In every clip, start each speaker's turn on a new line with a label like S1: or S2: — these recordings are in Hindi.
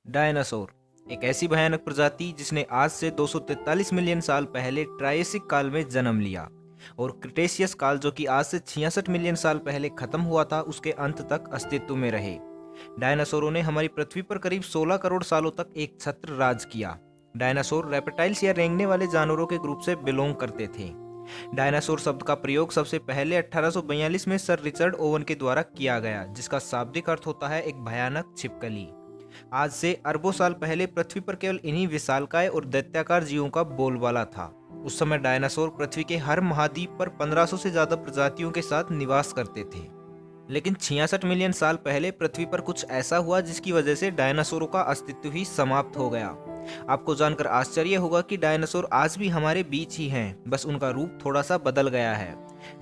S1: डायनासोर एक ऐसी भयानक प्रजाति जिसने आज से 243 मिलियन साल पहले ट्रायसिक काल में जन्म लिया और क्रिटेशियस काल जो कि आज से 66 मिलियन साल पहले खत्म हुआ था उसके अंत तक अस्तित्व में रहे। डायनासोरों ने हमारी पृथ्वी पर करीब 16 करोड़ सालों तक एक छत्र राज किया। डायनासोर रेप्टाइल्स या रेंगने वाले जानवरों के ग्रुप से बिलोंग करते थे। डायनासोर शब्द का प्रयोग सबसे पहले 1842 में सर रिचर्ड ओवन के द्वारा किया गया, जिसका शाब्दिक अर्थ होता है एक भयानक छिपकली। आज से अरबों साल पहले पृथ्वी पर केवल इन्हीं विशालकाय और दैत्याकार जीवों का बोलबाला था। उस समय डायनासोर पृथ्वी के हर महाद्वीप पर 1500 से ज्यादा प्रजातियों के साथ निवास करते थे। लेकिन 66 मिलियन साल पहले पृथ्वी पर कुछ ऐसा हुआ जिसकी वजह से डायनासोरों का अस्तित्व ही समाप्त हो गया। आपको जानकर आश्चर्य होगा कि डायनासोर आज भी हमारे बीच ही हैं, बस उनका रूप थोड़ा सा बदल गया है।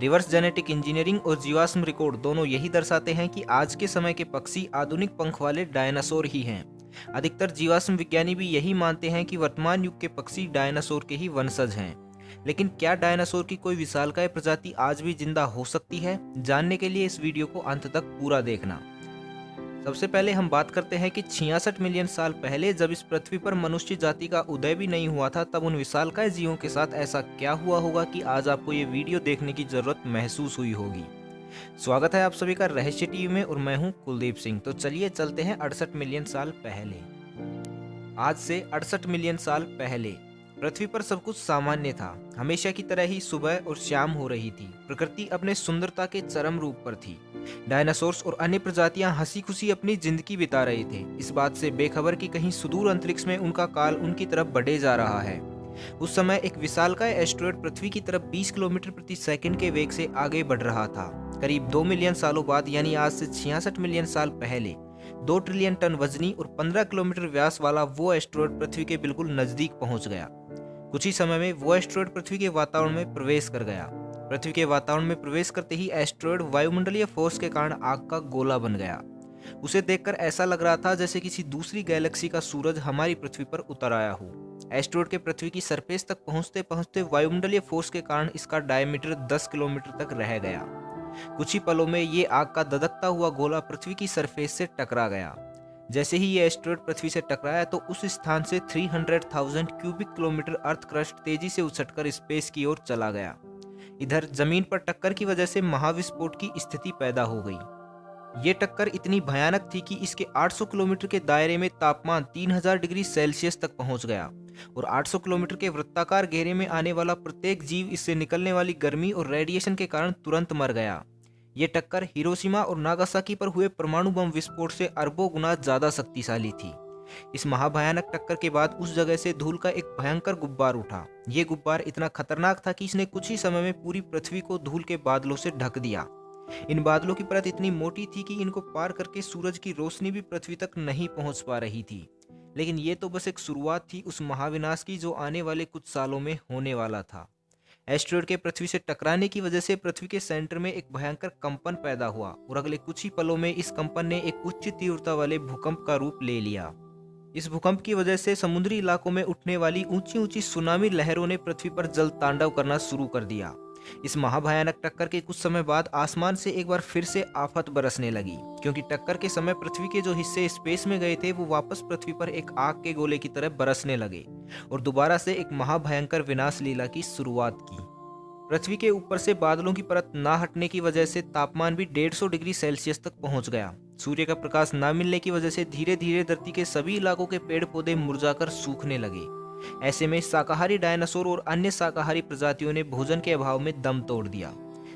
S1: रिवर्स जेनेटिक इंजीनियरिंग और जीवाश्म रिकॉर्ड दोनों यही दर्शाते हैं कि आज के समय के पक्षी आधुनिक पंख वाले डायनासोर ही हैं। अधिकतर जीवाश्म विज्ञानी भी यही मानते हैं कि वर्तमान युग के पक्षी डायनासोर के ही वंशज हैं। लेकिन क्या डायनासोर की कोई विशालकाय प्रजाति आज भी जिंदा हो सकती है? जानने के लिए इस वीडियो को अंत तक पूरा देखना। सबसे पहले हम बात करते हैं कि 66 मिलियन साल पहले जब इस पृथ्वी पर मनुष्य जाति का उदय भी नहीं हुआ था, तब उन विशालकाय जीवों के साथ ऐसा क्या हुआ होगा कि आज आपको ये वीडियो देखने की जरूरत महसूस हुई होगी। स्वागत है आप सभी का रहस्य टीवी में और मैं हूं कुलदीप सिंह। तो चलिए चलते हैं 68 मिलियन साल पहले। आज से 68 मिलियन साल पहले पृथ्वी पर सब कुछ सामान्य था। हमेशा की तरह ही सुबह और शाम हो रही थी। प्रकृति अपने सुंदरता के चरम रूप पर थी। डायनासोर्स और अन्य प्रजातियां हंसी खुशी अपनी जिंदगी बिता रहे थे, इस बात से बेखबर कि कहीं सुदूर अंतरिक्ष में उनका काल उनकी तरफ बढ़े जा रहा है। उस समय एक विशालकाय एस्टेरॉयड पृथ्वी की तरफ 20 किलोमीटर प्रति सेकंड के वेग से आगे बढ़ रहा था। करीब 2 मिलियन सालों बाद, यानी आज से 66 मिलियन साल पहले, 2 ट्रिलियन टन वजनी और 15 किलोमीटर व्यास वाला वो एस्टेरॉयड पृथ्वी के बिल्कुल नजदीक पहुंच गया। कुछ ही समय में वो एस्टेरॉयड पृथ्वी के वातावरण में प्रवेश कर गया। पृथ्वी के वातावरण में प्रवेश करते ही एस्टेरॉयड वायुमंडलीय फोर्स के कारण आग का गोला बन गया। उसे देखकर ऐसा लग रहा था जैसे किसी दूसरी गैलेक्सी का सूरज हमारी पृथ्वी पर उतर आया हो। एस्टेरॉयड के पृथ्वी की सरफेस तक पहुंचते पहुंचते वायुमंडलीय फोर्स के कारण इसका डायमीटर 10 किलोमीटर तक रह गया। कुछ ही पलों में ये आग का ददकता हुआ गोला पृथ्वी की सरफेस से टकरा गया। जैसे ही ये एस्टेरॉयड पृथ्वी से टकराया तो उस स्थान से 300,000 क्यूबिक किलोमीटर अर्थ क्रस्ट तेजी से उछटकर स्पेस की ओर चला गया। इधर जमीन पर टक्कर की वजह से महाविस्फोट की स्थिति पैदा हो गई। ये टक्कर इतनी भयानक थी कि इसके 800 किलोमीटर के दायरे में तापमान 3000 डिग्री सेल्सियस तक पहुंच गया और 800 किलोमीटर के वृत्ताकार घेरे में आने वाला प्रत्येक जीव इससे निकलने वाली गर्मी और रेडिएशन के कारण तुरंत मर गया। ये टक्कर हिरोशिमा और नागासाकी पर हुए परमाणु बम विस्फोट से अरबों गुना ज्यादा शक्तिशाली थी। इस महाभयानक टक्कर के बाद उस जगह से धूल का एक भयंकर गुब्बार उठा। ये गुब्बार इतना खतरनाक था कि इसने कुछ ही समय में पूरी पृथ्वी को धूल के बादलों से ढक दिया। इन बादलों की परत इतनी मोटी थी कि इनको पार करके सूरज की रोशनी भी पृथ्वी तक नहीं पहुंच पा रही थी। लेकिन ये तो बस एक शुरुआत थी उस महाविनाश की जो आने वाले कुछ सालों में होने वाला था। एस्टेरॉयड के पृथ्वी से टकराने की वजह से पृथ्वी के सेंटर में एक भयंकर कंपन पैदा हुआ और अगले कुछ ही पलों में इस कंपन ने एक उच्च तीव्रता वाले भूकंप का रूप ले लिया। इस भूकंप की वजह से समुद्री इलाकों में उठने वाली ऊंची ऊंची सुनामी लहरों ने पृथ्वी पर जल तांडव करना शुरू कर दिया। इस महाभयानक टक्कर के कुछ समय बाद आसमान से एक बार फिर से आफत बरसने लगी, क्योंकि टक्कर के समय पृथ्वी के जो हिस्से स्पेस में गए थे वो वापस पृथ्वी पर एक आग के गोले की तरह बरसने लगे और दोबारा से एक महाभयंकर विनाश लीला की शुरुआत की। पृथ्वी के ऊपर से बादलों की परत ना हटने की वजह से तापमान भी 150 डिग्री सेल्सियस तक पहुंच गया। सूर्य का प्रकाश ना मिलने की वजह से धीरे धीरे धरती के सभी इलाकों के पेड़ पौधे मुरझाकर सूखने लगे। ऐसे में शाकाहारी डायनासोर और अन्य शाकाहारी प्रजातियों ने भोजन के अभाव में दम तोड़ दिया।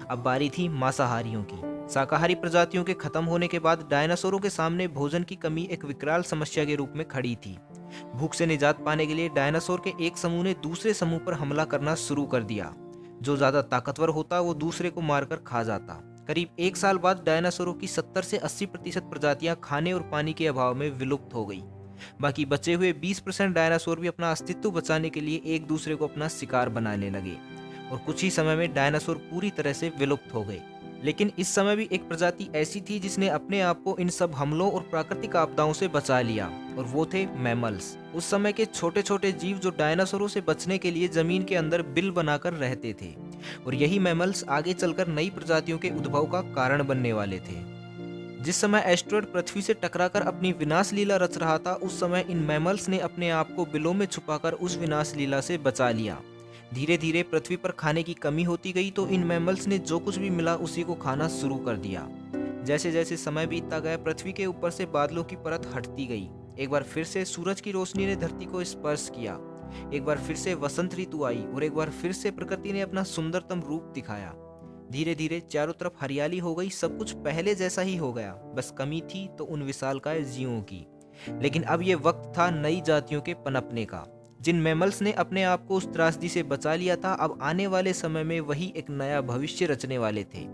S1: अब बारी थी मांसाहारियों की। शाकाहारी प्रजातियों के खत्म होने के बाद डायनासोरों के सामने भोजन की कमी एक विकराल समस्या के रूप में खड़ी थी। भूख से निजात पाने के लिए डायनासोर के एक समूह ने दूसरे समूह पर हमला करना शुरू कर दिया। जो ज्यादा ताकतवर होता वो दूसरे को मारकर खा जाता। करीब 1 साल बाद डायनासोरों की 70 से 80% प्रजातियां खाने और पानी के अभाव में विलुप्त हो गई। बाकी बचे हुए 20% डायनासोर भी अपना अस्तित्व बचाने के लिए एक दूसरे को अपना शिकार बनाने लगे और कुछ ही समय में डायनासोर पूरी तरह से विलुप्त हो गए। लेकिन इस समय भी एक प्रजाति ऐसी थी जिसने अपने आप को इन सब हमलों और प्राकृतिक आपदाओं से बचा लिया और वो थे मैमल्स। उस समय के छोटे छोटे जीव जो डायनासोरों से बचने के लिए जमीन के अंदर बिल बनाकर रहते थे और यही मैमल्स आगे चलकर नई प्रजातियों के उद्भव का कारण बनने वाले थे। जिस समय एस्टेरॉयड पृथ्वी से टकराकर अपनी विनाश लीला रच रहा था, उस समय इन मैमल्स ने अपने आप को बिलों में छुपाकर उस विनाश लीला से बचा लिया। धीरे धीरे पृथ्वी पर खाने की कमी होती गई तो इन मैमल्स ने जो कुछ भी मिला उसी को खाना शुरू कर दिया। जैसे जैसे समय बीतता गया, पृथ्वी के ऊपर से बादलों की परत हटती गई। एक बार फिर से सूरज की रोशनी ने धरती को स्पर्श किया। एक बार फिर से वसंत ऋतु आई और एक बार फिर से प्रकृति ने अपना सुंदरतम रूप दिखाया। धीरे धीरे चारों तरफ हरियाली हो गई, सब कुछ पहले जैसा ही हो गया। बस कमी थी तो उन विशालकाय जीवों की। लेकिन अब ये वक्त था नई जातियों के पनपने का। जिन मैमल्स ने अपने आप को उस त्रासदी से बचा लिया था, अब आने वाले समय में वही एक नया भविष्य रचने वाले थे।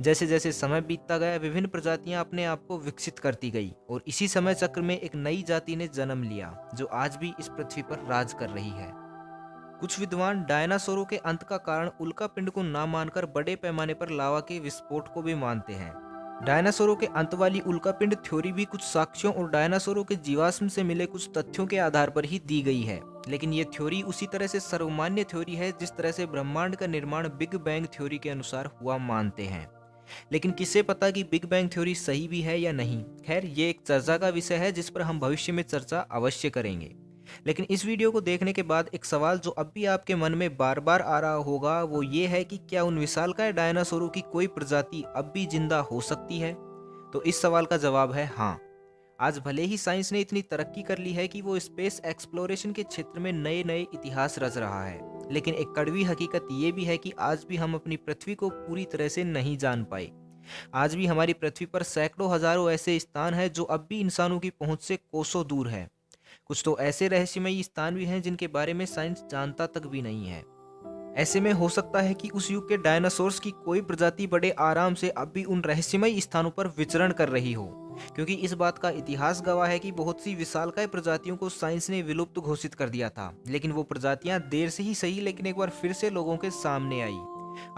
S1: जैसे जैसे समय बीतता गया, विभिन्न प्रजातियां अपने आप को विकसित करती गई और इसी समय चक्र में एक नई जाति ने जन्म लिया जो आज भी इस पृथ्वी पर राज कर रही है। कुछ विद्वान डायनासोरों के अंत का कारण उल्का पिंड को ना मानकर बड़े पैमाने पर लावा के विस्फोट को भी मानते हैं। डायनासोरों के अंत वाली उल्का पिंड थ्योरी भी कुछ साक्ष्यों और डायनासोरों के जीवाश्म से मिले कुछ तथ्यों के आधार पर ही दी गई है। लेकिन ये थ्योरी उसी तरह से सर्वमान्य थ्योरी है जिस तरह से ब्रह्मांड का निर्माण बिग बैंग थ्योरी के अनुसार हुआ मानते हैं। लेकिन किसे पता कि बिग बैंग थ्योरी सही भी है या नहीं। खैर, ये एक चर्चा का विषय है जिस पर हम भविष्य में चर्चा अवश्य करेंगे। लेकिन इस वीडियो को देखने के बाद एक सवाल जो अब भी आपके मन में बार बार आ रहा होगा वो ये है कि क्या उन विशालकाय डायनासोरों की कोई प्रजाति अब भी जिंदा हो सकती है? तो इस सवाल का जवाब है हाँ। आज भले ही साइंस ने इतनी तरक्की कर ली है कि वो स्पेस एक्सप्लोरेशन के क्षेत्र में नए नए इतिहास रच रहा है, लेकिन एक कड़वी हकीकत ये भी है कि आज भी हम अपनी पृथ्वी को पूरी तरह से नहीं जान पाए। आज भी हमारी पृथ्वी पर सैकड़ों हजारों ऐसे स्थान हैं जो अब भी इंसानों की पहुंच से कोसों दूर है। कुछ तो ऐसे रहस्यमयी स्थान भी हैं जिनके बारे में साइंस जानता तक भी नहीं है। ऐसे में हो सकता है कि उस युग के डायनासोर्स की कोई प्रजाति बड़े आराम से अब भी उन रहस्यमयी स्थानों पर विचरण कर रही हो, क्योंकि इस बात का इतिहास गवाह है कि बहुत सी विशालकाय प्रजातियों को साइंस ने विलुप्त घोषित कर दिया था, लेकिन वो प्रजातियां देर से ही सही लेकिन एक बार फिर से लोगों के सामने आई।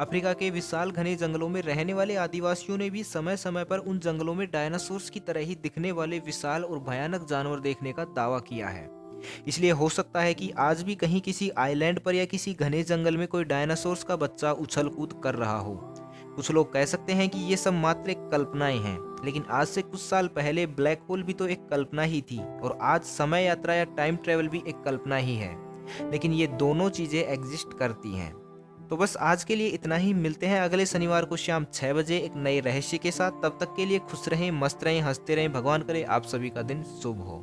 S1: अफ्रीका के विशाल घने जंगलों में रहने वाले आदिवासियों ने भी समय समय पर उन जंगलों में डायनासोर्स की तरह ही दिखने वाले विशाल और भयानक जानवर देखने का दावा किया है। इसलिए हो सकता है कि आज भी कहीं किसी आइलैंड पर या किसी घने जंगल में कोई डायनासोर्स का बच्चा उछल कूद कर रहा हो। कुछ लोग कह सकते हैं कि ये सब मात्र एक कल्पनाएं हैं, लेकिन आज से कुछ साल पहले ब्लैक होल भी तो एक कल्पना ही थी और आज समय यात्रा या टाइम ट्रेवल भी एक कल्पना ही है। लेकिन ये दोनों चीजें एग्जिस्ट करती हैं। तो बस आज के लिए इतना ही। मिलते हैं अगले शनिवार को शाम 6 बजे एक नए रहस्य के साथ। तब तक के लिए खुश रहें, मस्त रहें, हंसते रहें। भगवान करे आप सभी का दिन शुभ हो।